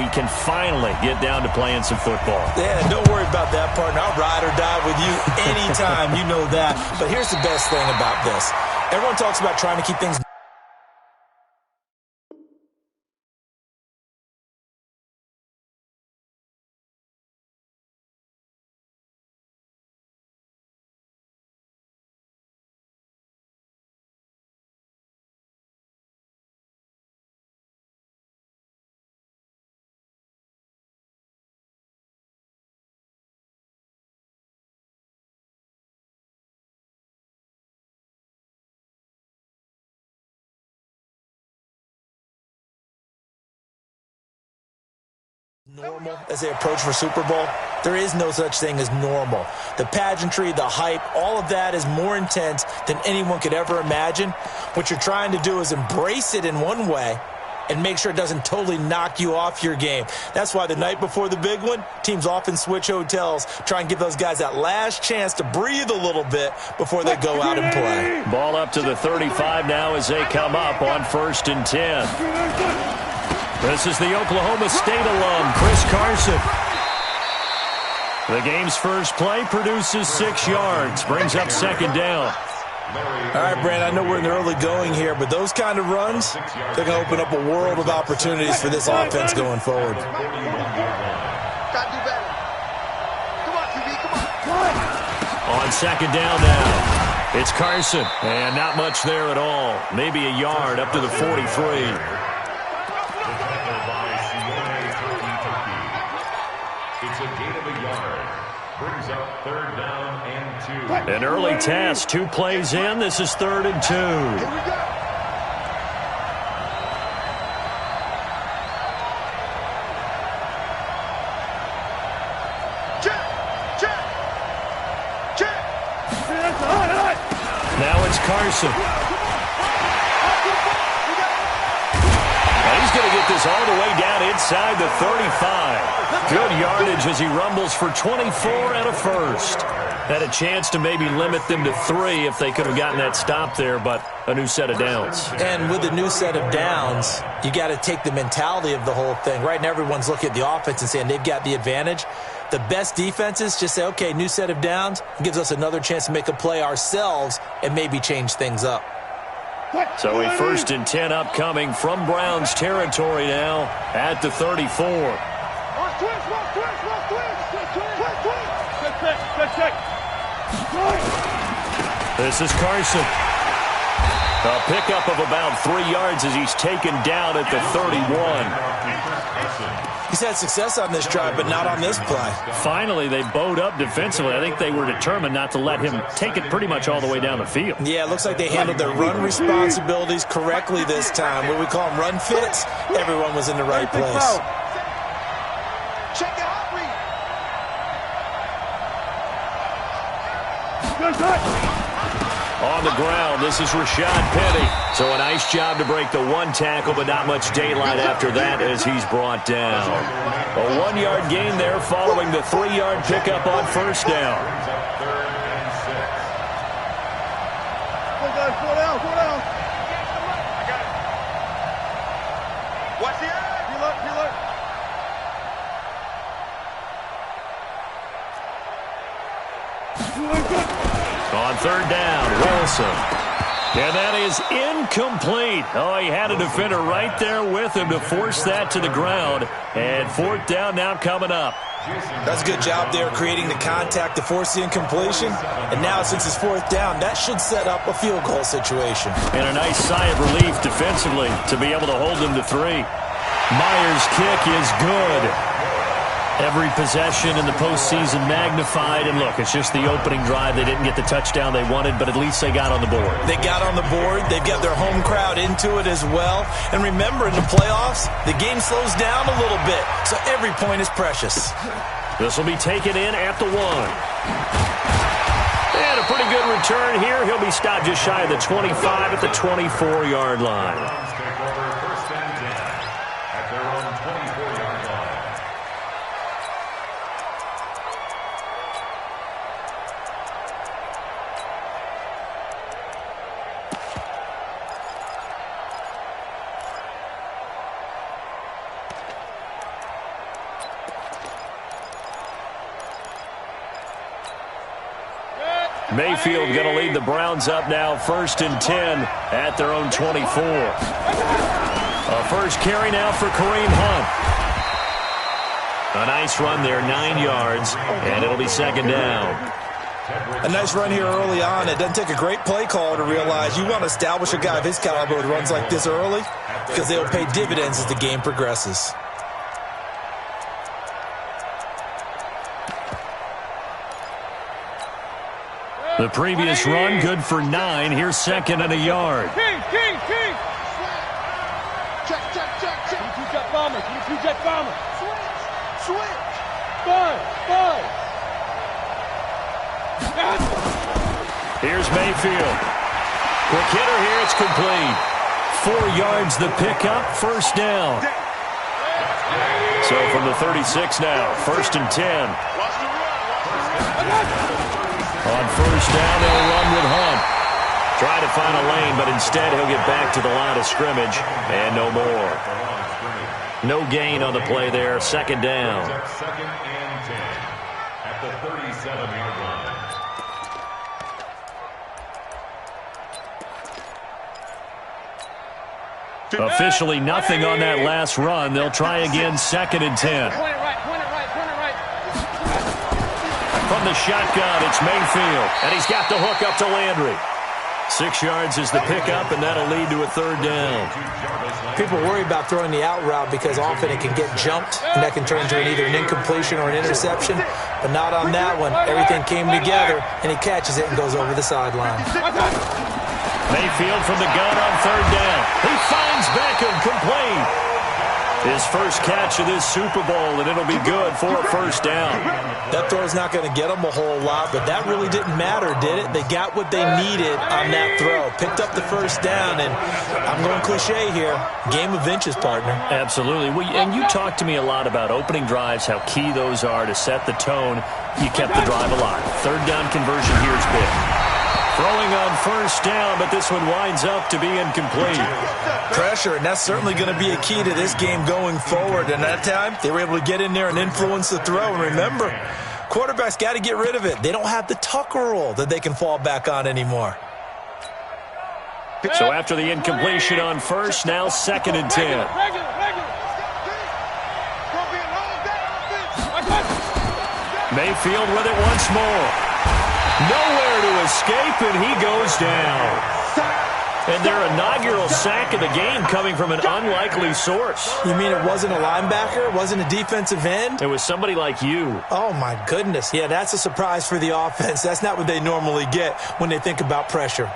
can finally get down to playing some football. Yeah, don't worry about that, partner. I'll ride or die with you anytime. You know that. But here's the best thing about this. Everyone talks about trying to keep things normal as they approach for Super Bowl. There is no such thing as normal. The pageantry, the hype, all of that is more intense than anyone could ever imagine. What you're trying to do is embrace it in one way and make sure it doesn't totally knock you off your game. That's why the night before the big one, teams often switch hotels, try and give those guys that last chance to breathe a little bit before they go out and play. Ball up to the 35 now as they come up on 1st and 10. This is the Oklahoma State alum, Chris Carson. The game's first play produces 6 yards, brings up 2nd down. All right, Brand, I know we're in the early going here, but those kind of runs, they're going to open up a world of opportunities for this offense going forward. On 2nd down now, it's Carson, and not much there at all. Maybe a yard up to the 43. It's a gain of a yard. Brings up 3rd down and 2. An early test, 2 plays in. This is 3rd and 2. Here we go. Now it's Carson. He's going to get this all the way down inside the 35. Good yardage as he rumbles for 24 and a first. Had a chance to maybe limit them to 3 if they could have gotten that stop there, but a new set of downs. And with the new set of downs, you got to take the mentality of the whole thing. Right now, everyone's looking at the offense and saying they've got the advantage. The best defenses just say, okay, new set of downs, gives us another chance to make a play ourselves and maybe change things up. So a 1st and 10 upcoming from Browns territory now at the 34. This is Carson. A pickup of about 3 yards as he's taken down at the 31. He's had success on this drive, but not on this play. Finally, they bowed up defensively. I think they were determined not to let him take it pretty much all the way down the field. Yeah, it looks like they handled their run responsibilities correctly this time. What we call them run fits, everyone was in the right place. Check it out, Reed. On the ground, this is Rashad Penny. So a nice job to break the 1 tackle, but not much daylight after that as he's brought down. A 1-yard gain there following the 3-yard pickup on 1st down. Go down. Watch the eye. On 3rd down, Wilson. And that is incomplete. Oh, he had a defender right there with him to force that to the ground. And 4th down now coming up. That's a good job there creating the contact to force the incompletion. And now since it's 4th down, that should set up a field goal situation. And a nice sigh of relief defensively to be able to hold them to 3. Myers' kick is good. Every possession in the postseason magnified. And look, it's just the opening drive. They didn't get the touchdown they wanted, but at least they got on the board. They got on the board. They've got their home crowd into it as well. And remember, in the playoffs, the game slows down a little bit, so every point is precious. This will be taken in at the 1. And a pretty good return here. He'll be stopped just shy of the 25 at the 24-yard line. Mayfield going to lead the Browns up now, 1st and 10 at their own 24. A first carry now for Kareem Hunt. A nice run there, 9 yards, and it'll be 2nd down. A nice run here early on. It doesn't take a great play call to realize you want to establish a guy of his caliber with runs like this early because they'll pay dividends as the game progresses. The previous run, good for 9. Here's 2nd and a yard. King. Check. Can you two-jet bomber? Switch. Five. Here's Mayfield. Quick hitter here, it's complete. 4 yards the pickup, 1st down. So from the 36 now, 1st and 10. On 1st down, they'll run with Hunt. Try to find a lane, but instead he'll get back to the line of scrimmage, and no more. No gain on the play there, 2nd down. 2nd and 10 at the 37-yard line. Officially nothing on that last run. They'll try again, 2nd and 10. Point it right. From the shotgun, it's Mayfield, and he's got the hook up to Landry. 6 yards is the pickup, and that'll lead to a 3rd down. People worry about throwing the out route because often it can get jumped, and that can turn into either an incompletion or an interception. But not on that one. Everything came together, and he catches it and goes over the sideline. Mayfield from the gun on 3rd down. He finds Beckham, complete. His first catch of this Super Bowl, and it'll be good for a 1st down. That throw's not going to get them a whole lot, but that really didn't matter, did it? They got what they needed on that throw. Picked up the 1st down, and I'm going cliche here. Game of inches, partner. Absolutely. And you talked to me a lot about opening drives, how key those are to set the tone. You kept the drive alive. 3rd down conversion here is big. Throwing on 1st down, but this one winds up to be incomplete. Pressure, and that's certainly going to be a key to this game going forward. And that time, they were able to get in there and influence the throw. And remember, quarterbacks got to get rid of it. They don't have the Tucker rule that they can fall back on anymore. So after the incompletion on 1st, now 2nd and 10. Mayfield with it once more. Nowhere to escape, and he goes down. And their inaugural sack of the game coming from an unlikely source. You mean it wasn't a linebacker? It wasn't a defensive end? It was somebody like you. Oh, my goodness. Yeah, that's a surprise for the offense. That's not what they normally get when they think about pressure.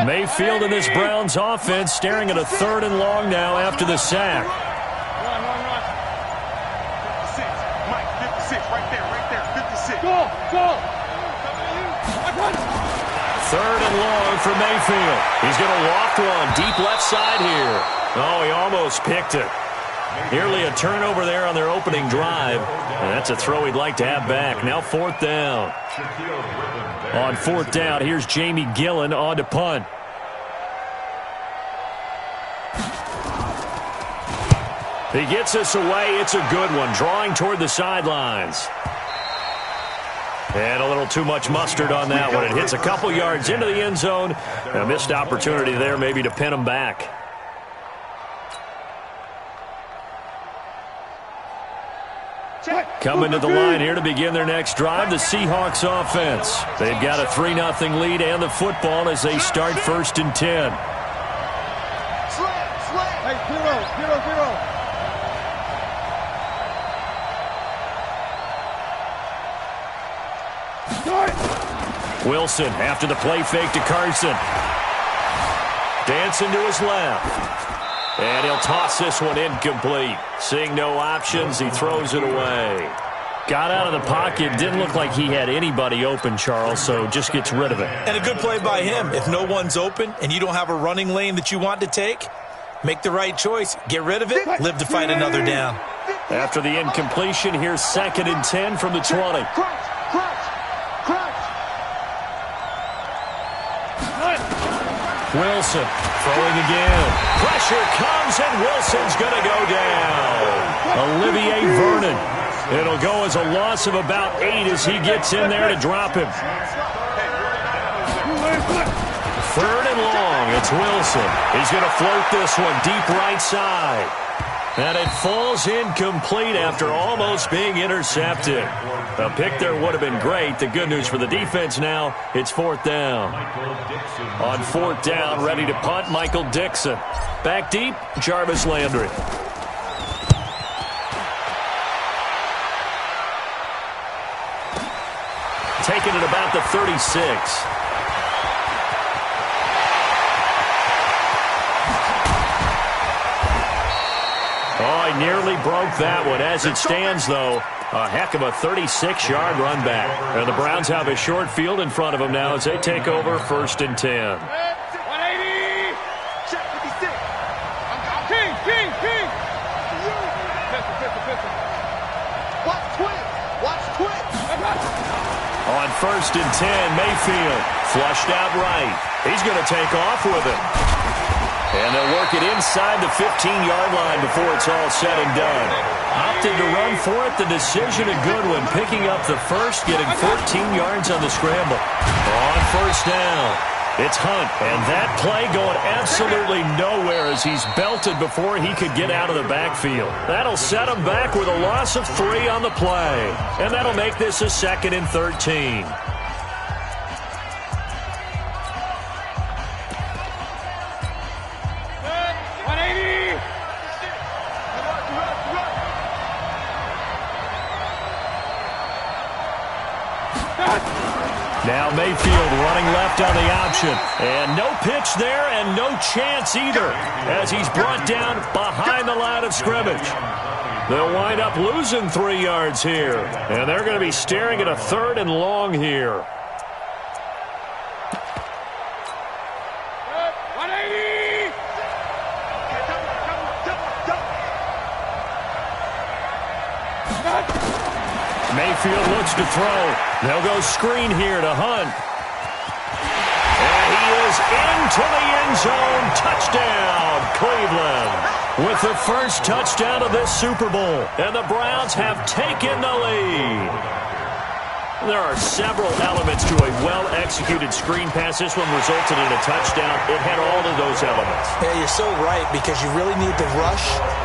Mayfield and this Browns offense staring at a 3rd and long now after the sack. Run. 56. Mike, 56. Right there. 56. Go. 3rd and long for Mayfield. He's going to loft one deep left side here. Oh, he almost picked it. Nearly a turnover there on their opening drive. And that's a throw he'd like to have back. Now 4th down. On 4th down, here's Jamie Gillen on to punt. He gets this away. It's a good one, drawing toward the sidelines. And a little too much mustard on that one. It hits a couple yards into the end zone. A missed opportunity there maybe to pin him back. Coming to the line here to begin their next drive, the Seahawks offense. They've got a 3-0 lead and the football as they start 1st and 10. Hey, zero. Wilson after the play fake to Carson. Dancing to his left. And he'll toss this one incomplete. Seeing no options, he throws it away. Got out of the pocket. Didn't look like he had anybody open, Charles, so just gets rid of it. And a good play by him. If no one's open and you don't have a running lane that you want to take, make the right choice. Get rid of it. Live to fight another down. After the incompletion, here's 2nd and 10 from the 20. Wilson throwing again. Pressure comes, and Wilson's going to go down. Olivier Vernon. It'll go as a loss of about 8 as he gets in there to drop him. 3rd and long. It's Wilson. He's going to float this one deep right side. And it falls incomplete after almost being intercepted. A pick there would have been great. The good news for the defense now, it's 4th down. On 4th down, ready to punt, Michael Dixon. Back deep, Jarvis Landry. Taking it about the 36. Oh, he nearly broke that one. As it stands, though, a heck of a 36-yard run back. And the Browns have a short field in front of them now as they take over 1st and 10. 180. Check 56. King. Pistol. Watch twitch. On 1st and 10, Mayfield flushed out right. He's going to take off with it. And they'll work it inside the 15-yard line before it's all said and done. Opted to run for it. The decision a good one. Picking up the first, getting 14 yards on the scramble. On 1st down, it's Hunt. And that play going absolutely nowhere as he's belted before he could get out of the backfield. That'll set him back with a loss of 3 on the play. And that'll make this a 2nd and 13. Now Mayfield running left on the option. And no pitch there and no chance either as he's brought down behind the line of scrimmage. They'll wind up losing 3 yards here. And they're going to be staring at a 3rd and long here. 180. Mayfield looks to throw. They'll go screen here to Hunt. And he is into the end zone. Touchdown, Cleveland. With the first touchdown of this Super Bowl. And the Browns have taken the lead. There are several elements to a well-executed screen pass. This one resulted in a touchdown. It had all of those elements. Yeah, you're so right because you really need the rush